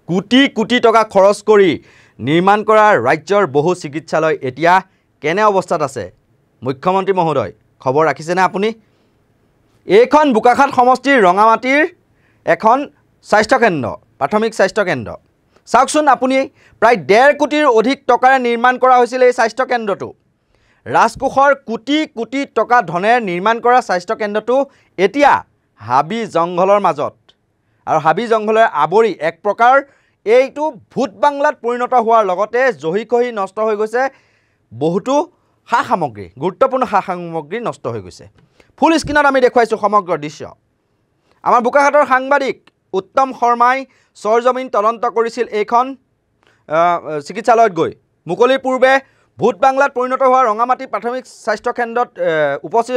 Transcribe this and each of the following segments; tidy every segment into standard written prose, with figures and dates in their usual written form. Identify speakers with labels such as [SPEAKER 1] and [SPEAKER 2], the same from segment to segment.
[SPEAKER 1] কোটি কোটি টকা খৰচ কৰি নিৰ্মাণ কৰা ৰাজ্যৰ বহু চিকিৎসালয় এতিয়া কেনে অৱস্থাত আছে মুখ্যমন্ত্ৰী মহোদয় খবৰ ৰাখিছেনে আপুনি এইখন বোকাখাট সমষ্টিৰ ৰঙামাটিৰ এখন স্বাস্থ্য কেন্দ্ৰ প্ৰাথমিক স্বাস্থ্য কেন্দ্ৰ চাওকচোন আপুনি প্ৰায় 1.5 কোটিৰ অধিক টকাৰে নিৰ্মাণ কৰা হৈছিল এই স্বাস্থ্য কেন্দ্ৰটো ৰাজকোষৰ কোটি কোটি টকা ধনেৰে নিৰ্মাণ কৰা স্বাস্থ্য কেন্দ্ৰটো এতিয়া হাবি জংঘলৰ মাজত আৰু হাবি জংঘলৰ আৱৰি এক প্ৰকাৰ এইটো ভূত বাংলাত পৰিণত হোৱাৰ লগতে জহিকহি নষ্ট হৈ গৈছে বহুতো সা সামগ্ৰী গুৰুত্বপূৰ্ণ সা সামগ্ৰী নষ্ট হৈ গৈছে ফুল স্ক্ৰিনত আমি দেখুৱাইছো সমগ্ৰ দৃশ্য আমাৰ বোকাখাটৰ সাংবাদিক উত্তম শৰ্মাই সৰজমিন তদন্ত কৰিছিল এইখন চিকিৎসালয়ত গৈ মুকলিৰ পূৰ্বে ভূত বাংলাত পৰিণত হোৱা ৰঙামাটি প্ৰাথমিক স্বাস্থ্য কেন্দ্ৰত উপস্থিত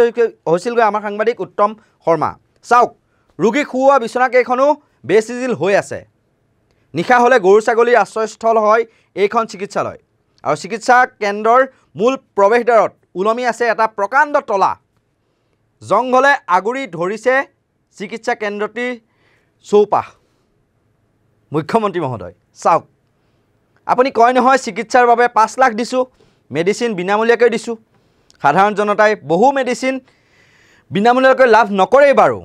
[SPEAKER 1] হৈছিলগৈ আমাৰ সাংবাদিক উত্তম শৰ্মা চাওক ৰোগী শুৱা বিছনাকেইখনো বেচিজিল হৈ আছে নিশা হলে গৰু ছাগলীৰ আশ্ৰয়স্থল হয় এইখন চিকিৎসালয় আৰু চিকিৎসা কেন্দ্ৰৰ মূল প্ৰৱেশদ্বাৰত উলমি আছে এটা প্ৰকাণ্ড তলা জংঘলে আগুৰি ধৰিছে চিকিৎসা কেন্দ্ৰটিৰ চৌপাশ মুখ্যমন্ত্ৰী মহোদয় চাওক আপুনি কয় নহয় চিকিৎসাৰ বাবে 5 লাখ দিছো মেডিচিন বিনামূলীয়াকৈ দিছো সাধাৰণ জনতাই বহু মেডিচিন বিনামূলীয়াকৈ লাভ নকৰেই বাৰু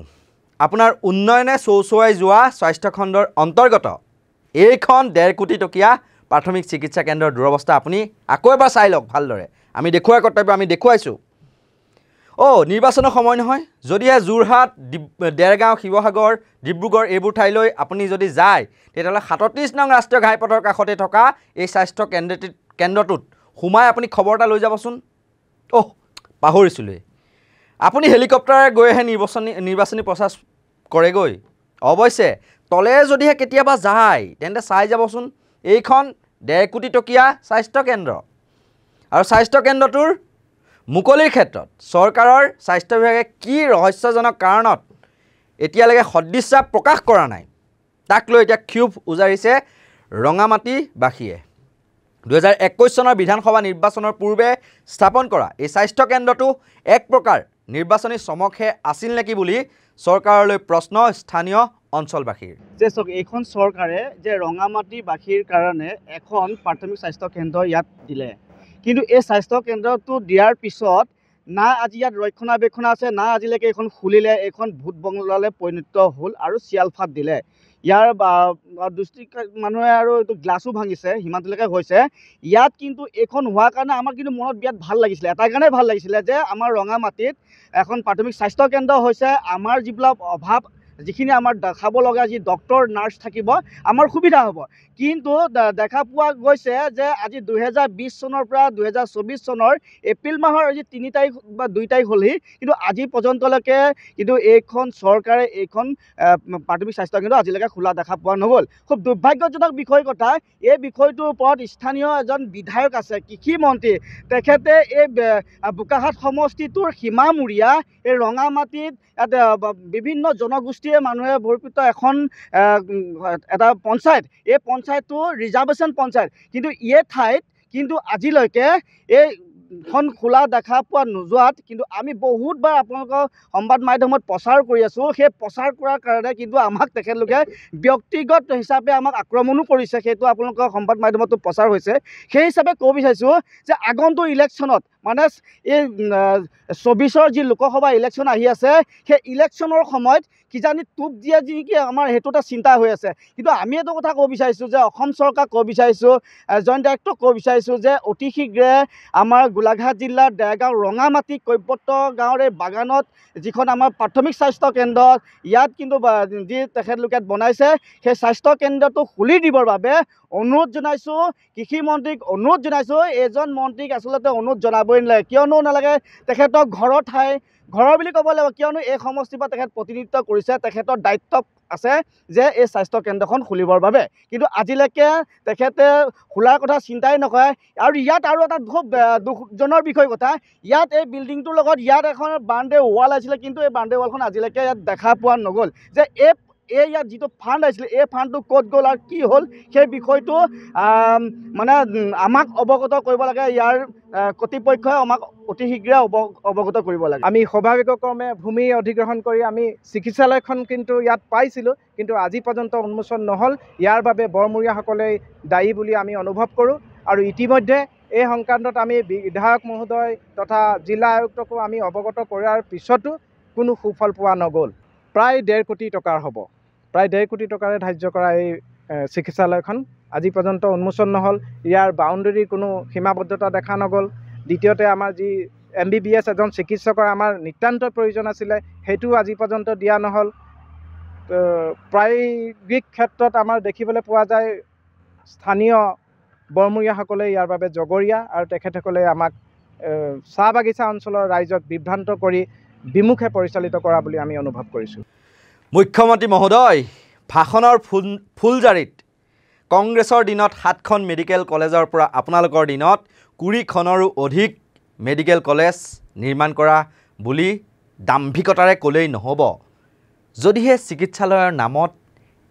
[SPEAKER 1] আপোনাৰ উন্নয়নে চৌচুৱাই যোৱা স্বাস্থ্য খণ্ডৰ অন্তৰ্গত এইখন 1.5 কোটি টকীয়া প্ৰাথমিক চিকিৎসা কেন্দ্ৰৰ দুৰৱস্থা আপুনি আকৌ এবাৰ চাই লওক ভালদৰে আমি দেখুৱাই কৰ্তব্য আমি দেখুৱাইছো নিৰ্বাচনৰ সময় নহয় যদিহে যোৰহাট দেৰগাঁও শিৱসাগৰ ডিব্ৰুগড় এইবোৰ ঠাইলৈ আপুনি যদি যায় তেতিয়াহ'লে 37 নং ৰাষ্ট্ৰীয় ঘাইপথৰ কাষতে থকা এই স্বাস্থ্য কেন্দ্ৰটোত সোমাই আপুনি খবৰ এটা লৈ যাবচোন পাহৰিছিলোৱে আপুনি হেলিকপ্টাৰে গৈহে নিৰ্বাচনী প্ৰচাৰ কৰেগৈ অৱশ্যে তলে যদিহে কেতিয়াবা যায় তেন্তে চাই যাবচোন এইখন 1.5 কোটি টকীয়া স্বাস্থ্য কেন্দ্ৰ আৰু স্বাস্থ্য কেন্দ্ৰটোৰ মুকলিৰ ক্ষেত্ৰত চৰকাৰৰ স্বাস্থ্য বিভাগে কি ৰহস্যজনক কাৰণত এতিয়ালৈকে সদিচ্ছা প্ৰকাশ কৰা নাই তাক লৈ এতিয়া ক্ষোভ উজাৰিছে ৰঙামাটিবাসীয়ে 2021 চনৰ বিধানসভা নিৰ্বাচনৰ পূৰ্বে স্থাপন কৰা এই স্বাস্থ্য কেন্দ্ৰটো এক প্ৰকাৰ নিৰ্বাচনী চমকহে আছিল নেকি বুলি চৰকাৰলৈ প্ৰশ্ন স্থানীয় অঞ্চলবাসীৰ
[SPEAKER 2] যে এইখন চৰকাৰে যে ৰঙামাটিবাসীৰ কাৰণে এখন প্ৰাথমিক স্বাস্থ্য কেন্দ্ৰ ইয়াত দিলে কিন্তু এই স্বাস্থ্য কেন্দ্ৰটো দিয়াৰ পিছত না আজি ইয়াত ৰক্ষণাবেক্ষণ আছে না আজিলৈকে এইখন খুলিলে এইখন ভূত বংলালৈ পৰিণত হ'ল আৰু চিয়ালফাট দিলে ইয়াৰ দৃষ্টি মানুহে আৰু এইটো গ্লাছো ভাঙিছে সিমানলৈকে হৈছে ইয়াত কিন্তু এইখন হোৱাৰ কাৰণে আমাৰ কিন্তু মনত বিৰাট ভাল লাগিছিলে এটা কাৰণে ভাল লাগিছিলে যে আমাৰ ৰঙামাটিত এখন প্ৰাথমিক স্বাস্থ্য কেন্দ্ৰ হৈছে আমাৰ যিবিলাক অভাৱ যিখিনি আমাৰ দেখাব লগা যি ডক্টৰ নাৰ্ছ থাকিব আমাৰ সুবিধা হ'ব কিন্তু দেখা পোৱা গৈছে যে আজি 2020 চনৰ পৰা 2024 চনৰ এপ্ৰিল মাহৰ আজি 3 তাৰিখ বা 2 তাৰিখ হ'লহি কিন্তু আজি পৰ্যন্তলৈকে কিন্তু এইখন চৰকাৰে এইখন প্ৰাথমিক স্বাস্থ্য কেন্দ্ৰ আজিলৈকে খোলা দেখা পোৱা নগ'ল খুব দুৰ্ভাগ্যজনক বিষয় কথা এই বিষয়টোৰ ওপৰত স্থানীয় এজন বিধায়ক আছে কৃষি মন্ত্ৰী তেখেতে এই বোকাখাট সমষ্টিটোৰ সীমামূৰীয়া এই ৰঙামাটিত বিভিন্ন জনগোষ্ঠীয়ে মানুহে ভৰিপিত এখন এটা পঞ্চায়ত এই পঞ্চায়তটো ৰিজাৰ্ভেশ্যন পঞ্চায়ত কিন্তু এই ঠাইত কিন্তু আজিলৈকে এইখন খোলা দেখা পোৱা নোযোৱাত কিন্তু আমি বহুতবাৰ আপোনালোকৰ সংবাদ মাধ্যমত প্ৰচাৰ কৰি আছোঁ সেই প্ৰচাৰ কৰাৰ কাৰণে কিন্তু আমাক তেখেতলোকে ব্যক্তিগত হিচাপে আমাক আক্ৰমণো কৰিছে সেইটো আপোনালোকৰ সংবাদ মাধ্যমতো প্ৰচাৰ হৈছে সেই হিচাপে ক'ব বিচাৰিছোঁ যে আগন্তুক ইলেকশ্যনত মানে এই 24ৰ যি লোকসভা ইলেকশ্যন আহি আছে সেই ইলেকশ্যনৰ সময়ত কিজানি টোপ দিয়া যি কি আমাৰ সেইটো এটা চিন্তা হৈ আছে কিন্তু আমি এইটো কথা ক'ব বিচাৰিছোঁ যে অসম চৰকাৰ ক'ব বিচাৰিছোঁ জইণ্ট ডাইৰেক্টৰ ক'ব বিচাৰিছোঁ যে অতি শীঘ্ৰে আমাৰ গোলাঘাট জিলাৰ দেৰগাঁও ৰঙামাটি কৈপত্ৰ গাঁৱৰ এই বাগানত যিখন আমাৰ প্ৰাথমিক স্বাস্থ্য কেন্দ্ৰ ইয়াত কিন্তু যি তেখেতলোকে বনাইছে সেই স্বাস্থ্য কেন্দ্ৰটো খুলি দিবৰ বাবে অনুৰোধ জনাইছোঁ কৃষি মন্ত্ৰীক অনুৰোধ জনাইছোঁ এজন মন্ত্ৰীক আচলতে অনুৰোধ জনাবই নালাগে কিয়নো নালাগে তেখেতক ঘৰৰ ঠাই ঘৰৰ বুলি ক'ব লাগিব কিয়নো এই সমষ্টিৰ পৰা তেখেত প্ৰতিনিধিত্ব কৰিছে তেখেতৰ দায়িত্ব আছে যে এই স্বাস্থ্য কেন্দ্ৰখন খুলিবৰ বাবে কিন্তু আজিলৈকে তেখেতে খোলাৰ কথা চিন্তাই নকৰে আৰু ইয়াত আৰু এটা খুব দুখজনৰ বিষয় কথা ইয়াত এই বিল্ডিংটোৰ লগত ইয়াত এখন বাউণ্ডেৰী ৱাল আছিলে কিন্তু এই বাউণ্ডেৰী ৱালখন আজিলৈকে ইয়াত দেখা পোৱা নগ'ল যে ইয়াত যিটো ফাণ্ড আহিছিলে এই ফাণ্ডটো ক'ত গ'ল আৰু কি হ'ল সেই বিষয়টো মানে আমাক অৱগত কৰিব লাগে। ইয়াৰ কৰ্তৃপক্ষই আমাক অতি শীঘ্ৰে অৱগত কৰিব লাগে।
[SPEAKER 3] আমি সৌভাগ্যক্ৰমে ভূমি অধিগ্ৰহণ কৰি আমি চিকিৎসালয়খন কিন্তু ইয়াত পাইছিলোঁ, কিন্তু আজি পৰ্যন্ত উন্মোচন নহ'ল। ইয়াৰ বাবে বৰমূৰীয়াসকলেই দায়ী বুলি আমি অনুভৱ কৰোঁ। আৰু ইতিমধ্যে এই সংক্ৰান্তত আমি বিধায়ক মহোদয় তথা জিলা আয়ুক্তকো আমি অৱগত কৰাৰ পিছতো কোনো সুফল পোৱা নগ'ল। প্ৰায় 1.5 কোটি টকাৰ হ'ব, প্ৰায় 1.5 কোটি টকাৰে ধাৰ্য কৰা এই চিকিৎসালয়খন আজি পৰ্যন্ত উন্মোচন নহ'ল। ইয়াৰ বাউণ্ডেৰীৰ কোনো সীমাবদ্ধতা দেখা নগ'ল। দ্বিতীয়তে আমাৰ যি MBBS এজন চিকিৎসকৰ আমাৰ নিতান্ত প্ৰয়োজন আছিলে, সেইটোও আজি পৰ্যন্ত দিয়া নহ'ল। প্ৰায়োগিক ক্ষেত্ৰত আমাৰ দেখিবলৈ পোৱা যায় স্থানীয় বৰমূৰীয়াসকলে ইয়াৰ বাবে জগৰীয়া, আৰু তেখেতসকলে আমাক চাহ বাগিচা অঞ্চলৰ ৰাইজক বিভ্ৰান্ত কৰি বিমুখে পৰিচালিত কৰা বুলি আমি অনুভৱ কৰিছোঁ।
[SPEAKER 1] মুখ্যমন্ত্ৰী মহোদয়, ভাষণৰ ফুলজাৰিত কংগ্ৰেছৰ দিনত 7খন মেডিকেল কলেজৰ পৰা আপোনালোকৰ দিনত 20খনৰো অধিক মেডিকেল কলেজ নিৰ্মাণ কৰা বুলি দাম্ভিকতাৰে ক'লেই নহ'ব। যদিহে চিকিৎসালয়ৰ নামত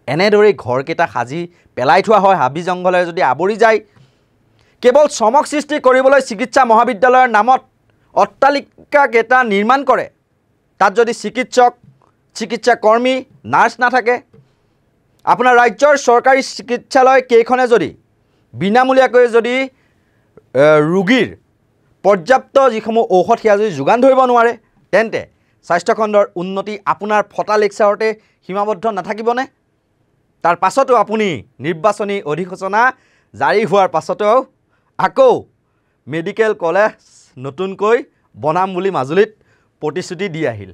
[SPEAKER 1] এনেদৰেই ঘৰকেইটা সাজি পেলাই থোৱা হয়, হাবি জংঘলে যদি আৱৰি যায়, কেৱল চমক সৃষ্টি কৰিবলৈ চিকিৎসা মহাবিদ্যালয়ৰ নামত অট্টালিকাকেইটা নিৰ্মাণ কৰে, তাত যদি চিকিৎসক, চিকিৎসা কৰ্মী, নাৰ্ছ নাথাকে, আপোনাৰ ৰাজ্যৰ চৰকাৰী চিকিৎসালয় কেইখনে যদি বিনামূলীয়াকৈ যদি ৰোগীৰ পৰ্যাপ্ত যিসমূহ ঔষধ সেয়া যদি যোগান ধৰিব নোৱাৰে, তেন্তে স্বাস্থ্যখণ্ডৰ উন্নতি আপোনাৰ ফটা লেকচাৰতে সীমাবদ্ধ নাথাকিবনে? তাৰ পাছতো আপুনি নিৰ্বাচনী অধিসূচনা জাৰি হোৱাৰ পাছতো আকৌ মেডিকেল কলেজ নতুনকৈ বনাম বুলি মাজুলীত প্ৰতিশ্ৰুতি দি আহিল।